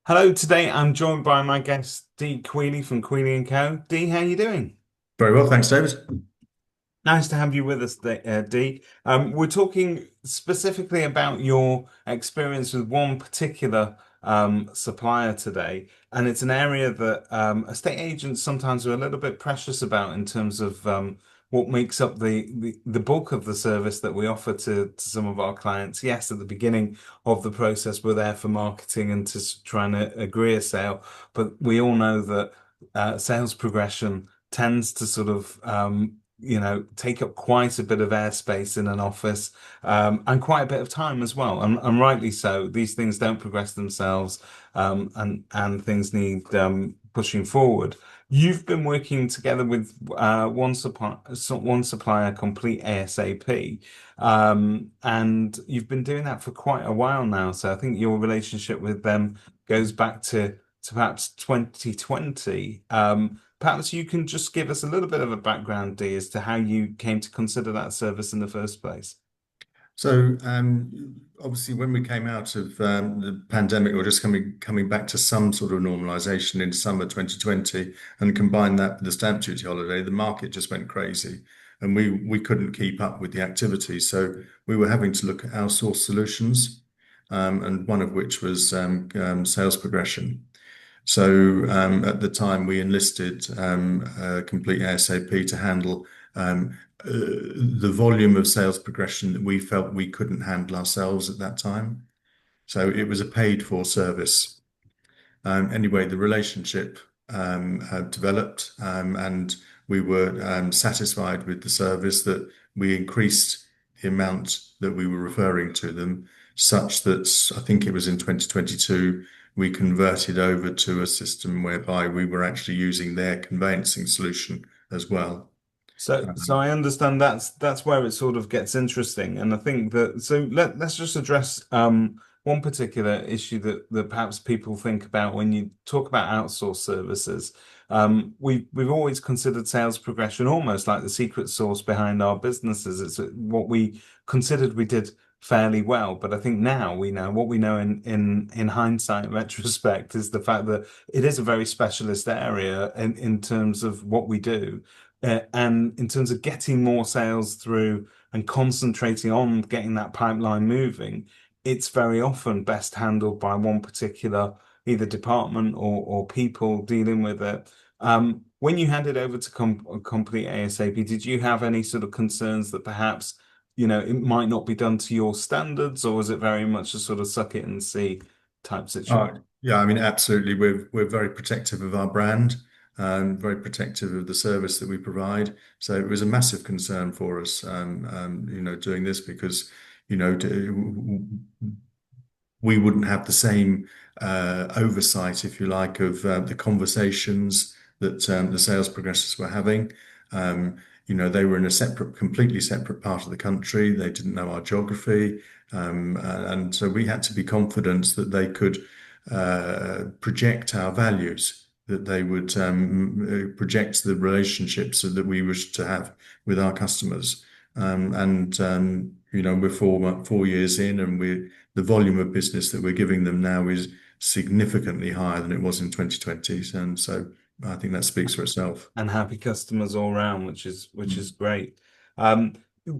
Hello, today I'm joined by my guest Dee Quealy from Quealy and Co. Dee, how are you doing? Very well, thanks, David. Nice to have you with us, Dee. We're talking specifically about your experience with one particular supplier today, and it's an area that estate agents sometimes are a little bit precious about in terms of what makes up the bulk of the service that we offer to some of our clients. Yes, at the beginning of the process, we're there for marketing and to trying to agree a sale, but we all know that sales progression tends to sort of take up quite a bit of airspace in an office, and quite a bit of time as well. And rightly so. These things don't progress themselves, and things need pushing forward. You've been working together with one supplier, Complete ASAP, and you've been doing that for quite a while now. So I think your relationship with them goes back to perhaps 2020. Perhaps you can just give us a little bit of a background, Dee, as to how you came to consider that service in the first place. Obviously, when we came out of the pandemic, or just coming back to some sort of normalisation in summer 2020, and combine that with the stamp duty holiday, the market just went crazy, and we couldn't keep up with the activity. So we were having to look at outsourced solutions, and one of which was sales progression. At the time, we enlisted Complete ASAP to handle the volume of sales progression that we felt we couldn't handle ourselves at that time. So it was a paid for service. Anyway, the relationship had developed, and we were satisfied with the service that we increased the amount that we were referring to them, such that I think it was in 2022 we converted over to a system whereby we were actually using their conveyancing solution as well. So I understand that's where it sort of gets interesting, and I think that let's just address one particular issue that perhaps people think about when you talk about outsourced services. We've always considered sales progression almost like the secret sauce behind our businesses. It's what we considered we did fairly well, but I think now we know what we know in hindsight, retrospect, is the fact that it is a very specialist area in terms of what we do. And in terms of getting more sales through and concentrating on getting that pipeline moving, it's very often best handled by one particular either department or people dealing with it. When you handed over to Complete ASAP, did you have any sort of concerns that perhaps, it might not be done to your standards, or was it very much a sort of suck it and see type situation? Yeah, I mean, absolutely. We're very protective of our brand and very protective of the service that we provide. So it was a massive concern for us, doing this because, we wouldn't have the same oversight, if you like, of the conversations that the sales progressors were having. They were in a completely separate part of the country. They didn't know our geography. And so we had to be confident that they could project our values, that they would project the relationships that we wish to have with our customers. We're 4 years in, and the volume of business that we're giving them now is significantly higher than it was in 2020. And so I think that speaks for itself. And happy customers all around, which is great. Um,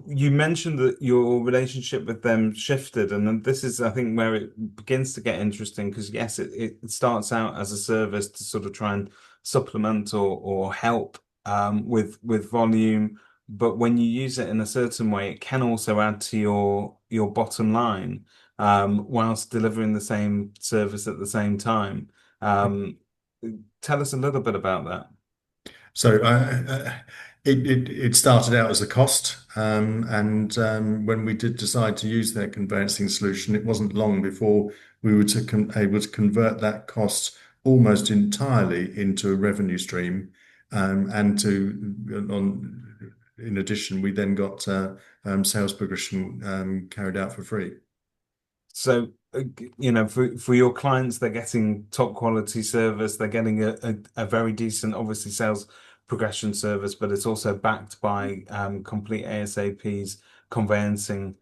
you mentioned that your relationship with them shifted, and then this is, I think, where it begins to get interesting because yes, it starts out as a service to sort of try and supplement or help with volume, but when you use it in a certain way, it can also add to your bottom line, whilst delivering the same service at the same time. Um, Tell us a little bit about that. So it started out as a cost, and when we did decide to use their conveyancing solution, it wasn't long before we were able to convert that cost almost entirely into a revenue stream, and in addition, we then got sales progression carried out for free. So, for your clients, they're getting top quality service. They're getting a very decent, obviously, sales progression service, but it's also backed by Complete ASAP's conveyancing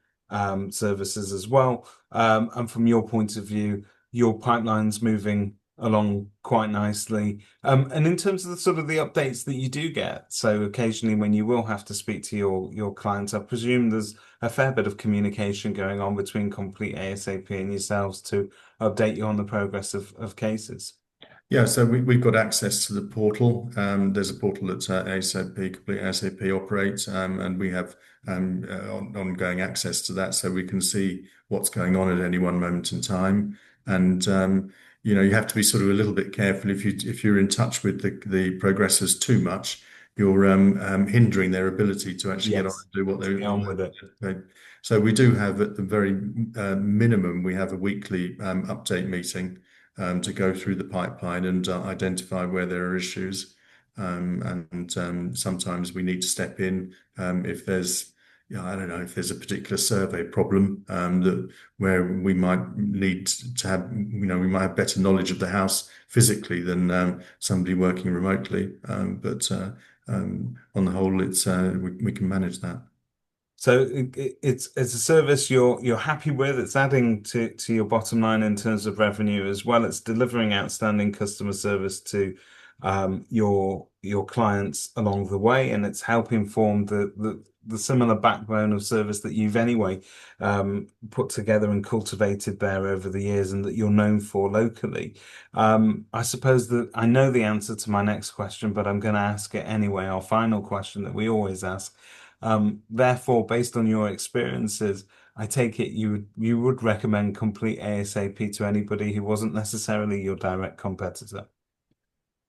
services as well. And from your point of view, your pipeline's moving along quite nicely. And in terms of the sort of the updates that you do get, so occasionally when you will have to speak to your clients, I presume there's a fair bit of communication going on between Complete ASAP and yourselves to update you on the progress of cases. Yeah, so we've got access to the portal. There's a portal that ASAP, Complete ASAP operates, and we have ongoing access to that, so we can see what's going on at any one moment in time. And you have to be sort of a little bit careful if you're in touch with the progressors too much, you're hindering their ability to actually get on Yes, and do what to they get what on with it. they. So we do have at the very minimum, we have a weekly update meeting to go through the pipeline and identify where there are issues. And sometimes we need to step in if there's, I don't know, if there's a particular survey problem that where we might need to have, we might have better knowledge of the house physically than somebody working remotely. But on the whole, we can manage that. So it's a service you're happy with. It's adding to your bottom line in terms of revenue as well. It's delivering outstanding customer service to your clients along the way, and it's helping form the similar backbone of service that you've anyway put together and cultivated there over the years, and that you're known for locally. I suppose that I know the answer to my next question, but I'm going to ask it anyway. Our final question that we always ask. Therefore, based on your experiences, I take it you would recommend Complete ASAP to anybody who wasn't necessarily your direct competitor.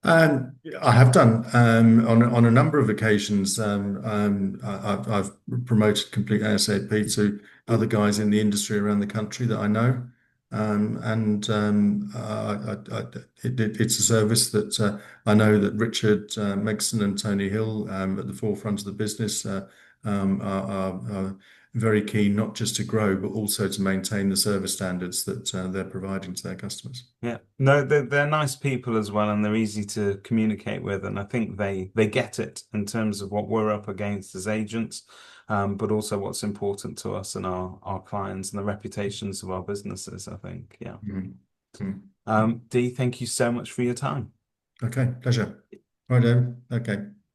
I have done on a number of occasions. I've promoted Complete ASAP to other guys in the industry around the country that I know, and it's a service that I know that Richard Megson and Tony Hill at the forefront of the business are very keen not just to grow but also to maintain the service standards that they're providing to their customers. Yeah, no, they're nice people as well, and they're easy to communicate with, and I think they get it in terms of what we're up against as agents, but also what's important to us and our clients and the reputations of our businesses, I think. Yeah. Mhm. Mhm. Dee, thank you so much for your time. Okay, pleasure. Right, Dave. Okay.